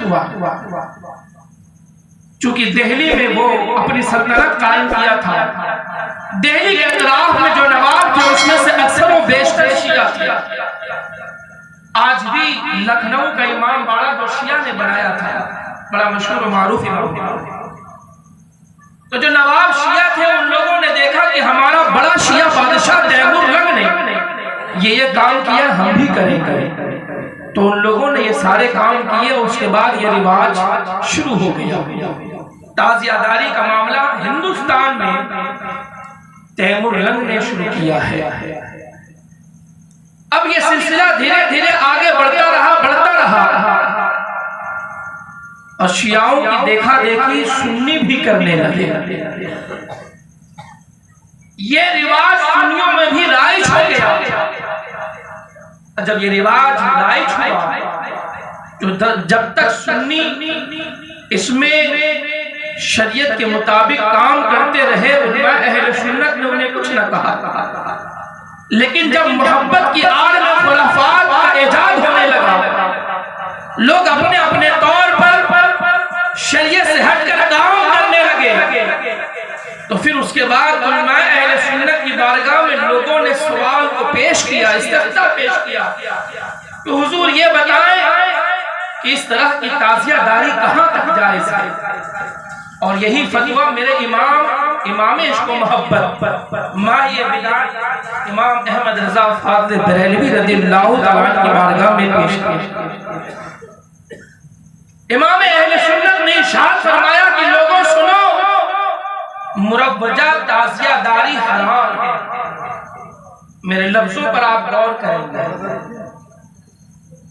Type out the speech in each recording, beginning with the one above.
ہوا، چونکہ دہلی میں وہ اپنی سلطنت قائم کیا تھا، دہلی کے اطراف میں جو نواب تھے اس میں سے اکثر و بیشتر شیعہ تھے۔ آج بھی لکھنؤ کا امام باڑہ جو شیعہ نے بنایا تھا، بڑا مشہور و معروف امام تھا، تو جو نواب شیعہ تھے ان لوگوں نے دیکھا کہ ہمارا بڑا شیعہ بادشاہ تیمور لنگ نے یہ کام کیا، ہم بھی کریں گے۔ تو ان لوگوں نے یہ سارے کام کیے، اس کے بعد یہ رواج شروع ہو گیا۔ تعزیہ داری کا معاملہ ہندوستان میں تیمور لنگ نے شروع کیا ہے۔ اب یہ سلسلہ دھیرے دھیرے آگے بڑھتا رہا اور شیعوں کی دیکھا دیکھی سنی بھی کرنے لگے۔ یہ رواج سنیوں میں بھی رائج ہو گیا۔ جب یہ رواج رائج ہوا، جب تک سنی اس میں شریعت کے مطابق کام کرتے رہے، علماء اہل سنت نے انہیں کچھ نہ کہا، لیکن جب محبت کی آڑ میں خلافات کا ایجاد ہونے لگا، لوگ اپنے اپنے طور پر شریعت سے ہٹ کر کام کرنے لگے، تو پھر اس کے بعد علماء اہل سنت کی بارگاہ میں لوگوں نے سوال کو پیش کیا، استفتاء پیش کیا کہ حضور یہ بتائیں کہ اس طرح کی تعزیہ داری کہاں تک جائز ہے؟ اور یہی فتویٰ میرے امام عشق و محبت ماہی بداعت امام احمد رضا فاضل بریلوی رضی اللہ تعالیٰ کی بارگاہ میں پیش کیا۔ امام اہل سنت نے ارشاد فرمایا کہ لوگوں سنو، مروجہ تعزیہ داری حرام ہے۔ میرے لفظوں پر آپ غور کریں گے،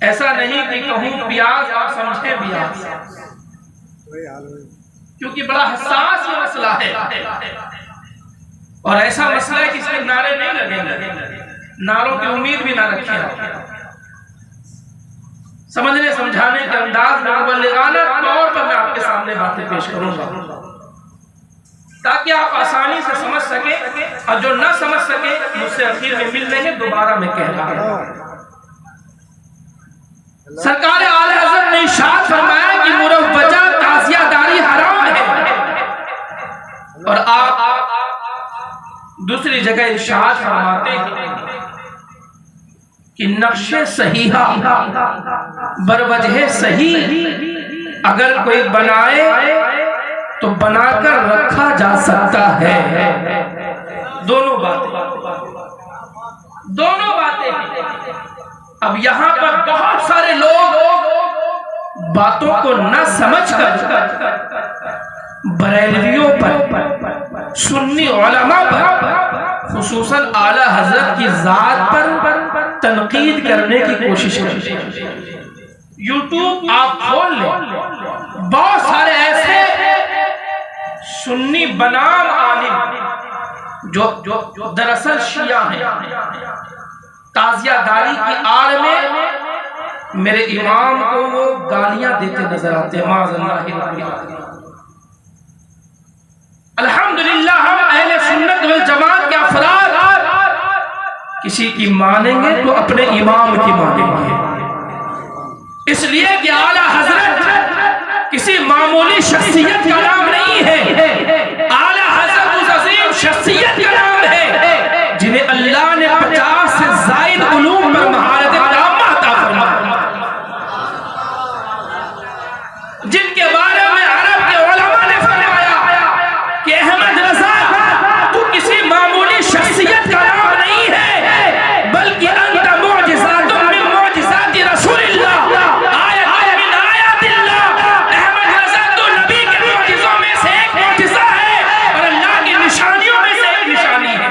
ایسا نہیں کہ کہوں پیاز آپ سمجھیں پیاز، کیونکہ بڑا حساس یہ مسئلہ ہے، اور ایسا مسئلہ ہے کہ اس میں نعرے نہیں لگیں گے، نعروں کی امید بھی نہ رکھیں۔ سمجھنے سمجھانے کے انداز میں مبلغانہ طور پر میں آپ کے سامنے باتیں پیش کروں گا تاکہ آپ آسانی سے سمجھ سکیں، اور جو نہ سمجھ سکیں مجھ سے اخیر میں مل لیں گے، دوبارہ میں کہہ رہا ہوں۔ سرکار اعلی حضرت نے ارشاد فرمایا کہ مروجہ تعزیہ داری حرام ہے، اور آپ دوسری جگہ ارشاد فرماتے ہیں کہ نقش صحیحہ بروجہ صحیح اگر کوئی بنائے تو بنا کر رکھا جا سکتا ہے۔ دونوں باتیں اب یہاں پر بہت سارے لوگ باتوں کو نہ سمجھ کر بریلویوں پر، سنی علماء پر، خصوصاً اعلیٰ حضرت کی ذات پر تنقید کرنے کی کوشش کرتے ہیں۔ یوٹیوب آپ کھول لیں، بہت سارے ایسے سنی بنام عالم جو دراصل شیعہ ہیں، تعزیہ داری کی آڑ میں میرے امام کو وہ گالیاں دیتے نظر آتے ہیں، معاذ اللہ۔ الحمدللہ ہم اہل سنت والجماعت کے افراد کسی کی مانیں گے تو اپنے امام کی مانیں گے، اس لیے کہ اعلیٰ حضرت کسی معمولی شخصیت کا نام نہیں ہے، اعلیٰ حضرت اس عظیم شخصیت کا نام ہے جنہیں اللہ نے 50 سے زائد علوم پر مہارت تامہ عطا فرمائی، جن کے بارے میں عرب کے علماء نے فرمایا کہ احمد رضا تو کسی معمولی شخصیت کا نام نہیں ہے، بلکہ انت معجزات من معجزات رسول اللہ، آیت من آیات اللہ۔ احمد رضا تو نبی کے معجزوں میں سے ایک معجزہ ہے اور اللہ کی نشانیوں میں سے ایک نشانی ہے۔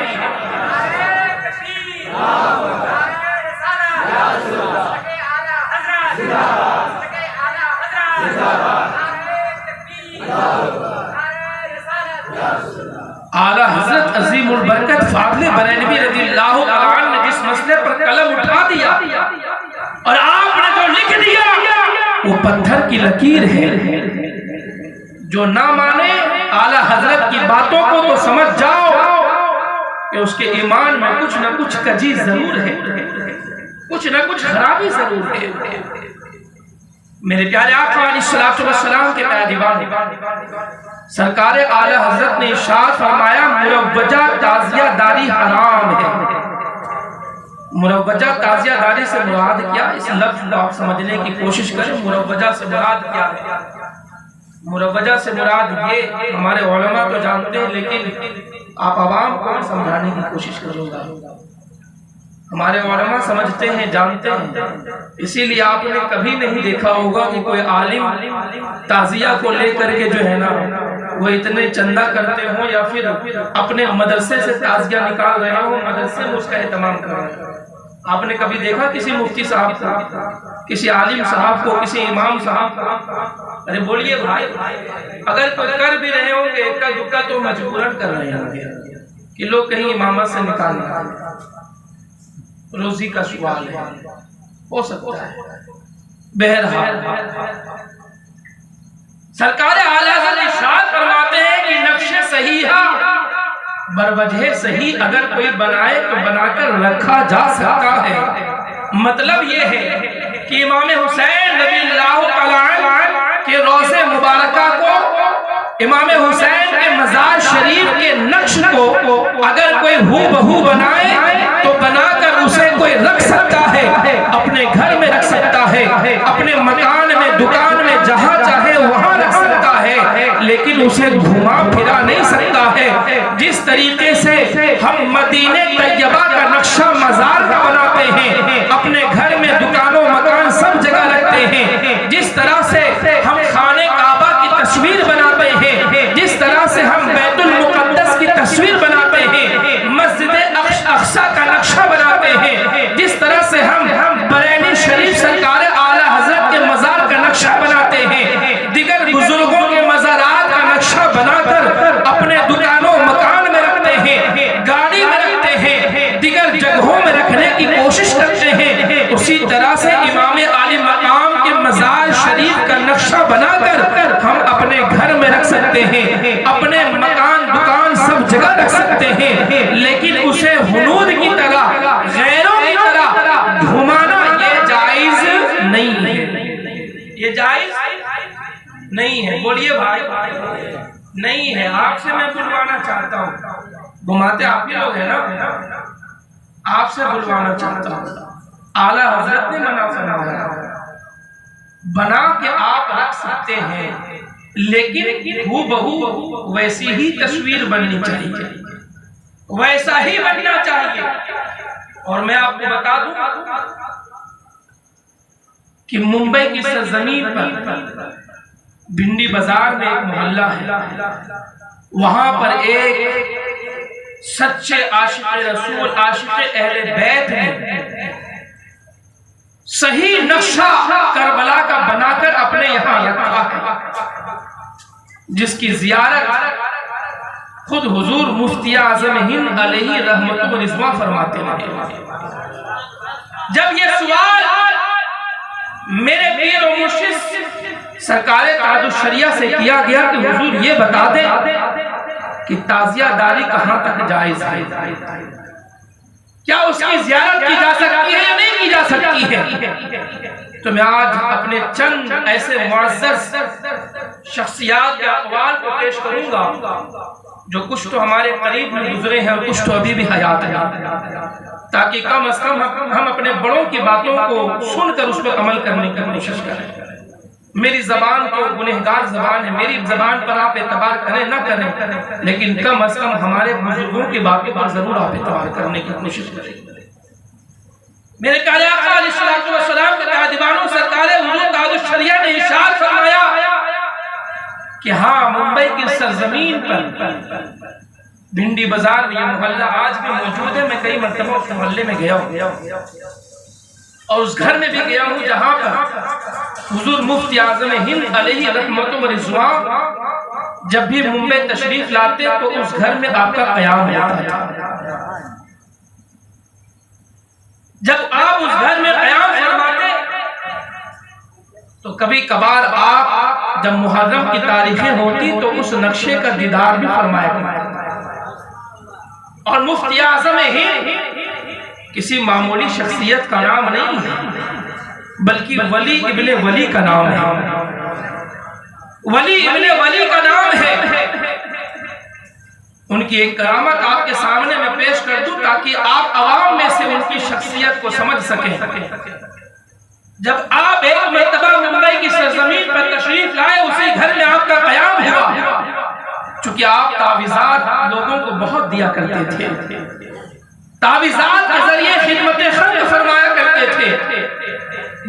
اعلیٰ حضرت عظیم البرکت فاضل بریلوی رضی اللہ عنہ نے جس مسئلے پر قلم اٹھا دیا اور آپ نے جو لکھ دیا وہ پتھر کی لکیر ہے۔ جو نہ مانے اعلیٰ حضرت کی باتوں کو تو سمجھ جاؤ کہ اس کے ایمان میں کچھ نہ کچھ کجی ضرور ہے، کچھ نہ کچھ خرابی ضرور ہے۔ میرے پیارے آقا علیہ الصلوۃ والسلام کے پیادیوان سرکار اعلی حضرت نے ارشاد فرمایا مروجہ تعزیہ داری حرام ہے۔ مروجہ تعزیہ داری سے مراد کیا؟ اس لفظ کو آپ سمجھنے کی کوشش کریں۔ مروجہ سے مراد کیا ہے؟ مروجہ سے مراد یہ ہمارے علماء تو جانتے ہیں، لیکن آپ عوام کو سمجھانے کی کوشش کرو گا۔ ہمارے علماء سمجھتے ہیں، جانتے ہیں، اسی لیے آپ نے کبھی نہیں دیکھا ہوگا کہ کوئی عالم تعزیہ کو لے کر کے جو ہے نا وہ اتنے چندہ کرتے ہوں یا پھر اپنے مدرسے سے تعزیہ نکال رہے ہوں، مدرسے میں اس کا اہتمام کر رہے ہیں۔ آپ نے کبھی دیکھا کسی مفتی صاحب کو، کسی عالم صاحب کو، کسی امام صاحب کو؟ ارے بولیے بھائی، اگر کوئی کر بھی رہے ہوں گے اکا دکا تو مجبوراً کر رہے ہوں گے کہ لوگ کہیں امامت سے نکالنا، روزی کا سوال ہے، ہو سکتا ہے۔ بہرحال سرکار اعلیٰ حضرت ارشاد فرماتے ہیں کہ نقش صحیحہ بروجہ صحیح اگر کوئی بنائے تو بنا کر رکھا جا سکتا ہے۔ مطلب یہ ہے کہ امام حسین رضی اللہ تعالیٰ عنہ کے روضہ مبارکہ کو، امام حسین کے مزار شریف کے نقش کو اگر کوئی ہو بہو بنائے تو بنا کر اسے کوئی رکھ سکتا ہے، اپنے گھر میں رکھ سکتا ہے، اپنے مکان میں، دکان میں، جہاں چاہے وہاں رکھ سکتا ہے، لیکن اسے گھما پھرا نہیں سکتا ہے۔ جس طریقے سے ہم مدینہ طیبہ کا نقشہ مزار کا بناتے ہیں، اپنے گھر میں دکانوں مکان سب جگہ رکھتے ہیں، جس طرح سے ہم خانہ کعبہ کی تصویر بناتے ہیں، جس طرح سے ہم بیت المقدس کی تصویر بناتے ہیں، مسجد اقصی کا نقشہ بناتے ہیں، جس طرح سے ہم بریلی شریف سرکار اعلیٰ حضرت کے مزار کا نقشہ بناتے ہیں، دیگر بزرگوں کے مزارات کا نقشہ بنا کر اپنے دکانوں مکان میں رکھتے ہیں، گاڑی میں رکھتے ہیں، دیگر جگہوں میں رکھنے کی کوشش کرتے ہیں، اسی طرح سے امام عالی مقام کے مزار شریف کا نقشہ بنا کر ہم اپنے گھر میں رکھ سکتے ہیں، اپنے مکان دکان سب جگہ رکھ سکتے ہیں، لیکن اسے ہنود کی طرح، غیروں کی طرح گھمانا یہ جائز نہیں ہے۔ یہ جائز نہیں ہے، بولیے بھائی، نہیں ہے۔ آپ سے میں بلوانا چاہتا ہوں، گھماتے آپ ہی لوگ ہیں نا، آپ سے بلوانا چاہتا ہوں، اعلیٰ حضرت نے منع فرمایا، بنا کے آپ رکھ سکتے ہیں، لیکن ہو بہو ویسی ہی تصویر بننی چاہیے، ویسا ہی بننا چاہیے۔ اور میں آپ کو بتا دوں کہ ممبئی کی سرزمین پر بھنڈی بازار میں ایک محلہ ہے، وہاں پر ایک سچے عاشق رسول، عاشق اہل بیت نے صحیح نقشہ کربلا کا بنا کر اپنے یہاں رکھا ہے، جس کی زیارت خود حضور مفتی اعظم ہند علیہ رحمت و رضوان فرماتے ہیں۔ جب یہ سوال میرے پیر و مرشد سرکار تاج الشریعہ سے کیا گیا کہ حضور یہ بتا دیں کہ تعزیہ داری کہاں تک جائز ہے، کیا اس کی زیارت کی جا سکتی ہے یا نہیں کی جا سکتی ہے، تو میں آج اپنے چند ایسے معزز شخصیات کے اقوال کو پیش کروں گا جو کچھ تو ہمارے قریب میں گزرے ہیں اور کچھ تو ابھی بھی حیات ہیں، تاکہ کم از کم ہم اپنے بڑوں کی باتوں کو سن کر اس پر عمل کرنے کی کوشش کریں۔ میری زبان تو گنہگار زبان ہے، میری زبان پر آپ اعتبار کریں نہ کریں، لیکن کم از کم ہمارے بزرگوں کی باتوں پر ضرور آپ اعتبار کرنے کی کوشش کریں۔ میرے پیارے آقا علیہ الصلوۃ والسلام کے دیوانوں سرکار حضور تاج الشریعہ نے ارشاد فرمایا کہ ہاں ممبئی کی سرزمین پر بھنڈی بازار میں یہ محلہ آج بھی موجود ہے۔ میں کئی مرتبہ اس محلے میں گیا ہوں اور اس گھر میں بھی گیا ہوں جہاں پر حضور مفتی اعظم ہند علیہ رحمت و رضوان جب بھی ممبئی تشریف لاتے تو اس گھر میں آپ کا قیام ہوتا تھا۔ جب آپ اس گھر میں قیام فرماتے تو کبھی کبھار آپ جب محرم کی تاریخیں ہوتی تو اس نقشے کا دیدار بھی فرمایا کرتے۔ اور مفتی اعظم ہند کسی معمولی شخصیت کا نام نہیں ہے، بلکہ ولی ابن ولی کا نام ہے، ولی ابن ولی کا نام ہے۔ ان کی ایک کرامت آپ کے سامنے میں پیش کر دوں تاکہ آپ عوام میں سے ان کی شخصیت کو سمجھ سکیں۔ جب آپ ایک مرتبہ ممبئی کی سرزمین پر تشریف لائے، اسی گھر میں آپ کا قیام ہوا، چونکہ آپ تعویذات لوگوں کو بہت دیا کرتے تھے، تعویذات کے ذریعے خدمت خلق فرمایا کرتے تھے۔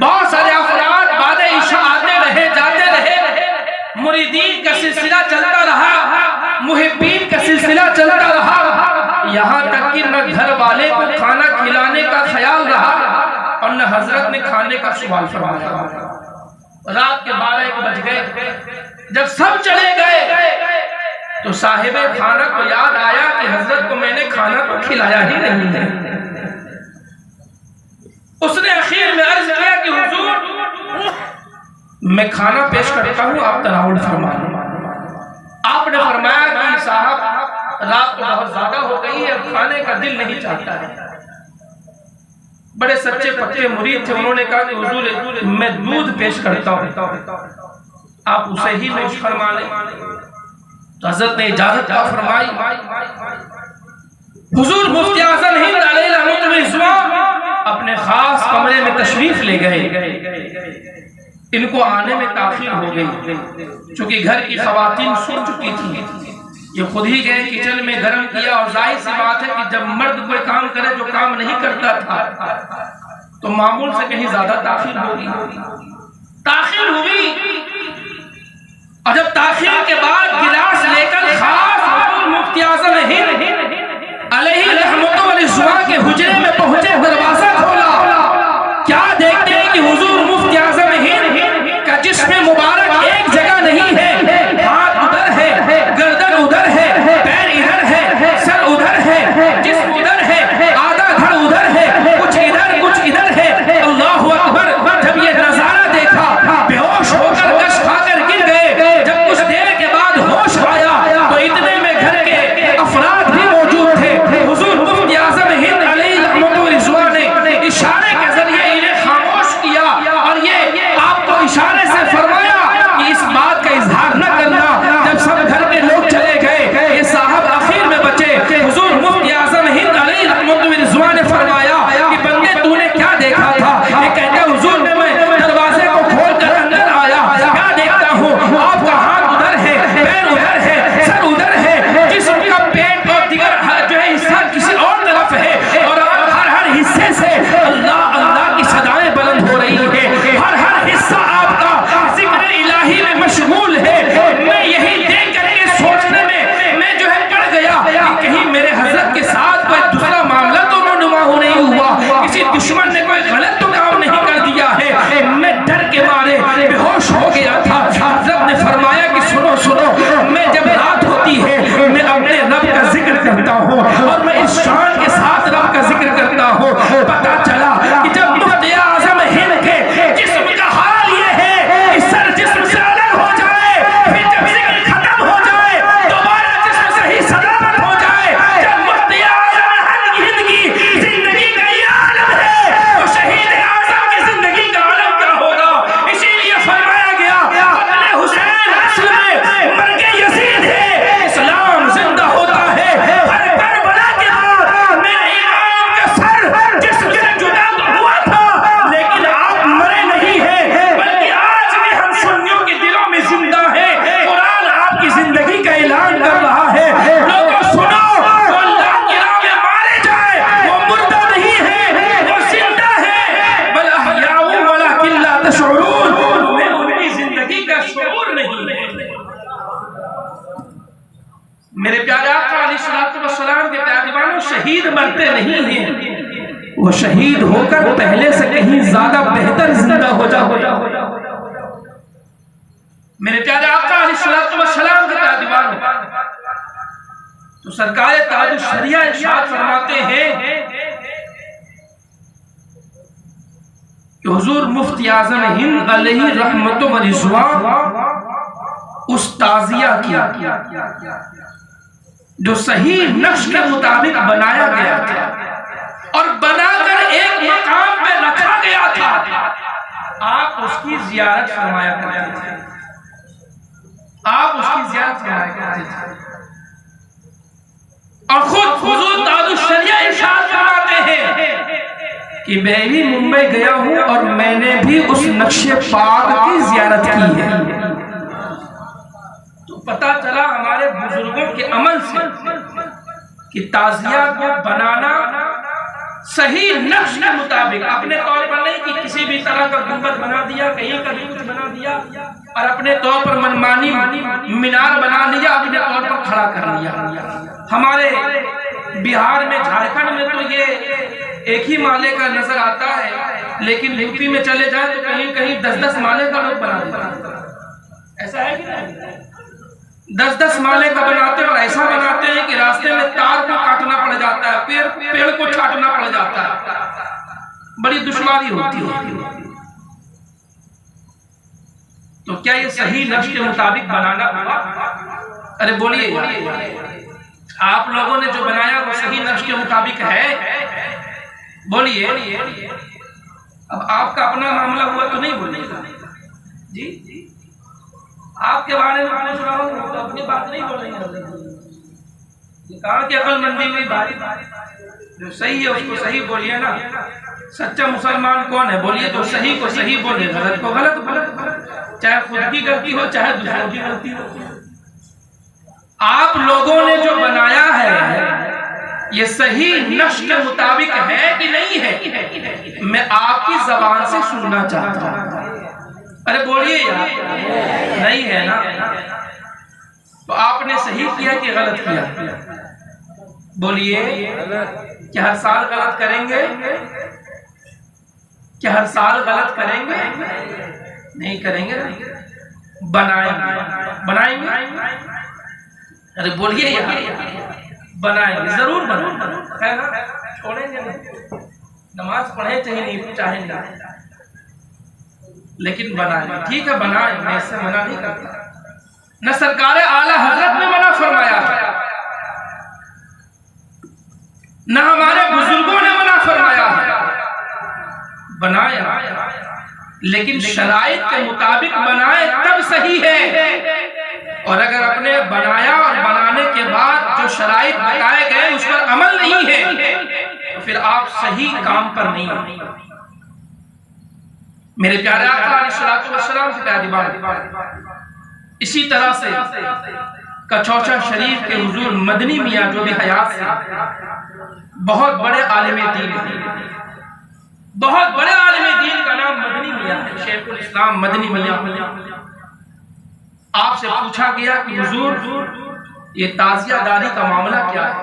بہت سارے افراد بعد عشاء آتے رہے جاتے رہے، مریدین کا سلسلہ چلتا رہا، محبین کا سلسلہ چلتا رہا، یہاں تک کہ نہ گھر والے کو کھانا کھلانے کا خیال رہا اور نہ حضرت نے کھانے کا سوال فرمایا۔ رات کے 12 بج گئے، جب سب چلے گئے تو صاحب کھانا کو یاد آیا کہ حضرت کو میں نے کھانا تو کھلایا ہی نہیں ہے۔ اس نے اخیر میں عرض کیا کہ حضور میں کھانا پیش کرتا ہوں، آپ تناول فرمائیں۔ آپ نے فرمایا کہ صاحب رات تو بہت زیادہ ہو گئی ہے، کھانے کا دل نہیں چاہتا ہے۔ بڑے سچے پکے مرید تھے، انہوں نے کہا کہ حضور میں دودھ پیش کرتا ہوں، آپ اسے ہی نوش فرما لیں۔ تو حضرت نے اجازت کا فرمائی۔ حضور مفتی اعظم ہند علیہ رحمۃ اللہ اپنے خاص کمرے میں تشریف لے گئے۔ ان کو آنے میں تاخیر ہو گئی، چونکہ گھر کی خواتین سو چکی تھیں۔ یہ خود ہی گئے کچن میں گرم کیا، اور ظاہر سی بات ہے کہ جب مرد کوئی کام کرے جو کام نہیں کرتا تھا تو معمول سے کہیں زیادہ تاخیر ہوگی۔ تاخیر ہوئی، اور جب تاخیر کے بعد گلاس لے کر خاص حضور مفتی اعظم ہند علیہ رحمۃ اللہ کے حجرے میں پہنچے، دروازہ کھولا، کیا دیکھتے ہیں کہ حضور مفتی اعظم ہند کا جسم مبارک ایک جگہ نہیں ہے، ہاتھ ادھر ہے، گردن ادھر ہے، پیر ادھر ہے، سر ادھر ہے، جسم ادھر ہے، آدھا دھڑ ادھر ہے، کچھ ادھر ہے۔ اللہ اکبر! جب یہ نظارہ دیکھا بے ہوش ہو کر گش کھا کر گر گئے۔ جب کچھ دیر کے بعد ہوش آیا تو اتنے میں گھر کے افراد بھی موجود تھے۔ حضور مفتی اعظم ہند علیہ رحمۃ اللہ نے اشارے کے ذریعے انہیں خاموش کیا، اور یہ آپ کو اشارے سے فرمایا کہ اس بات کا اظہار نہ کرنا۔ جب سب گھر کے لوگ چلے گئے، یہ صاحب آخر میں بچے۔ حضور مفتی اعظم ہند علیہ رحمۃ اللہ نے فرمایا کہ بندے تو نے کیا دیکھا تھا؟ یہ کہتے ہیں حضور میں دروازے کو کھول کر اندر آیا، کیا دیکھتا ہوں؟ آپ کا ہاتھ ادھر ہے، پیر ادھر ہے، سر ادھر ہے، جسم کا پیٹ اور دیگر جو ہے حصہ کسی اور طرف ہے، اور ہر حصے سے اللہ اللہ کی صدائیں بلند ہو رہی ہے، ہر حصہ آپ کا ذکر الہی میں مشغول ہے۔ میں یہی دیکھ کر کے سوچنے میں جو ہے پڑ گیا کہ کہیں میرے حضرت کے ساتھ کوئی دوسرا معاملہ تو رونما نہیں ہوا، کسی دشمن نے کوئی غلط تو کام نہیں کر دیا ہے۔ میں ڈر کے مارے بے ہوش ہو گیا تھا۔ حضرت نے فرمایا کہ سنو سنو، میں جب رات ہوتی ہے میں اپنے رب کا ذکر کرتا ہوں، اور میں اس شان کے ساتھ رب کا ذکر کرتا ہوں۔ پتا چلا کہ جب مفتی اعظم ہند کے جسم کا حال یہ ہے کہ سر جسم سے الگ ہو جائے، پھر جب ذکر ختم ہو جائے دوبارہ جسم سے ہی سلامت ہو جائے۔ جب مفتی اعظم ہند کی زندگی کا یہ عالم ہے تو شہید اعظم کی زندگی کا عالم کیا ہوگا؟ اسی لیے فرمایا گیا قتل حسین اصل میں مرگ یزید ہے، اسلام زندہ ہوتا ہے ہر کربلا کے بعد۔ میرے امام کا سر جسم سے جدا تو ہوا تھا، لیکن آپ مرے نہیں ہیں، بلکہ آج بھی ہم سنیوں کے دلوں میں زندہ ہیں۔ قرآن آپ کی زندگی کا اعلان کر رہا ہے، لوگوں سنو، جو اللہ کی راہ میں مارے جائے وہ مردہ نہیں ہے، وہ زندہ ہے۔ بل احیاء ولکن لا تشعرون، میں ان کی زندگی کا شعور نہیں ہے۔ میرے پیارے آقا علیہ السلام کے پیارے شہید مرتے نہیں ہیں، وہ شہید ہو کر پہلے سے کہیں زیادہ بہتر زندہ ہو جاتے۔ میرے پیارے آقا علیہ السلام کے پیارے تو سرکار تاج الشریعہ ارشاد فرماتے ہیں کہ حضور مفتی اعظم ہند علیہ رحمۃ اللہ اس تعزیہ کیا جو صحیح نقش کے مطابق بنایا گیا تھا اور بنا کر ایک مقام پہ رکھا گیا تھا، آپ اس کی زیارت فرمایا کرتے تھے، آپ اس کی زیارت فرمایا کرتے تھے۔ اور خود حضور تاج الشریعہ ارشاد فرماتے ہیں کہ میں بھی ممبئی گیا ہوں اور میں نے بھی اس نقش پاک کی زیارت کی ہے۔ تو پتہ چلا ہمارے بزرگوں کے عمل سے کہ تعزیہ کو بنانا صحیح نقش کے مطابق، اپنے طور پر نہیں کہ کسی بھی طرح کا گنبد بنا دیا، کہیں کا بھی کچھ بنا دیا اور اپنے طور پر منمانی مینار بنا لیا، اپنے طور پر کھڑا کر لیا۔ ہمارے بہار میں، جھارکھنڈ میں تو یہ ایک ہی مالے کا نظر آتا ہے، لیکن یو پی میں چلے جائیں تو کہیں کہیں 10-10 مالے کا لوگ بنا دیتے ہیں۔ ایسا ہے کہ نہیں؟ 10-10 مالے کا بناتے ہیں اور ایسا بناتے ہیں کہ راستے میں تار کو کاٹنا پڑ جاتا ہے، پیڑ کو چھاٹنا پڑ جاتا ہے، بڑی دشواری ہوتی ہے۔ تو کیا یہ صحیح نقش کے مطابق بنانا ہوا؟ ارے بولیے، آپ لوگوں نے جو بنایا وہ صحیح نقش کے مطابق ہے؟ بولیے۔ اب آپ کا اپنا معاملہ ہوا تو نہیں بولیے گا جی، آپ کے بارے میں پوچھ رہا ہوں، اپنی بات نہیں بولیں گے۔ کہا کہ عقل مندی ہوئی باری، جو صحیح ہے اس کو صحیح بولیے نا۔ سچا مسلمان کون ہے؟ بولیے جو صحیح کو صحیح بولے، غلط کو غلط بولے، چاہے خود کی غلطی ہو چاہے دوسروں کی غلطی ہو۔ آپ لوگوں نے جو بنایا ہے یہ صحیح نقش کے مطابق ہے کہ نہیں ہے؟ میں آپ کی زبان سے سننا چاہتا ہوں۔ ارے بولیے یار، نہیں ہے نا؟ تو آپ نے صحیح کیا کہ غلط کیا؟ بولیے، کیا ہر سال غلط کریں گے؟ کیا ہر سال غلط کریں گے؟ نہیں کریں گے، بنائیں گے۔ ارے بولیے یار، بنائیں گے، ضرور بنائیں گے، چھوڑیں گے نہیں، نماز پڑھیں چاہے نہیں چاہیں گے، لیکن بنائیں گے۔ ٹھیک ہے بنائیں، میں اس سے منع نہیں کرتا، نہ سرکار اعلیٰ حضرت نے منع فرمایا ہے، نہ ہمارے بزرگوں نے منع فرمایا ہے۔ بنایا، لیکن شرائط کے مطابق بنائے تب صحیح ہے۔ اور اگر اپنے بنایا اور بنانے کے بعد جو شرائط بتائے گئے اس پر عمل نہیں ہے تو پھر آپ صحیح کام پر نہیں ہیں۔ میرے پیارے آقا علیہ السلام سے پیاری بات، اسی طرح سے کچوچا شریف کے حضور مدنی میاں جو بھی حیات سے بہت بڑے عالم دین ہیں، بہت بڑے عالم دین کا نام مدنی میاں ہے، شیخ الاسلام مدنی میاں۔ آپ سے پوچھا گیا کہ حضور یہ تعزیہ داری کا معاملہ کیا ہے؟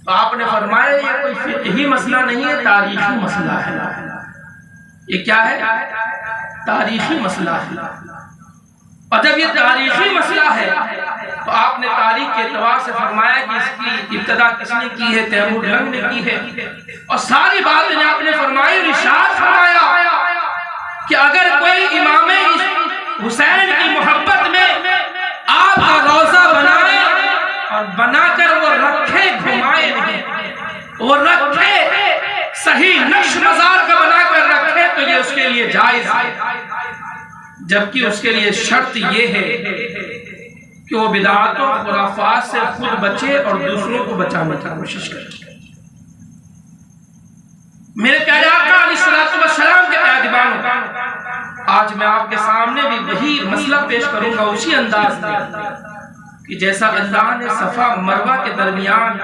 تو آپ نے فرمایا یہ کوئی فقہی مسئلہ نہیں ہے، تاریخی مسئلہ ہے۔ یہ کیا ہے؟ تاریخی مسئلہ ہے۔ اور جب یہ تاریخی مسئلہ ہے تو آپ نے تاریخ کے اعتبار سے فرمایا کہ اس کی ابتدا کس نے کی ہے؟ تیمور لنگ نے کی ہے، اور ساری باتیں آپ نے فرمائی۔ ارشاد فرمایا کہ اگر کوئی امام حسین کی محبت میں آپ کا روضہ بنائے اور بنا کر وہ رکھے، گھمائے نہیں، وہ رکھے صحیح نقش مزار کا بنا کر رکھے تو یہ اس کے لیے جائز ہے، جبکہ اس کے لیے شرط یہ ہے کہ وہ بدعات و خرافات سے خود بچے اور دوسروں کو بچانے کی کوشش کرے۔ میرے پیارے آقا علیہ السلام کے پیادبانوں، آج میں آپ کے سامنے بھی وہی مسئلہ پیش کروں گا اسی انداز میں کہ جیسا اللہ نے صفا مروہ کے درمیان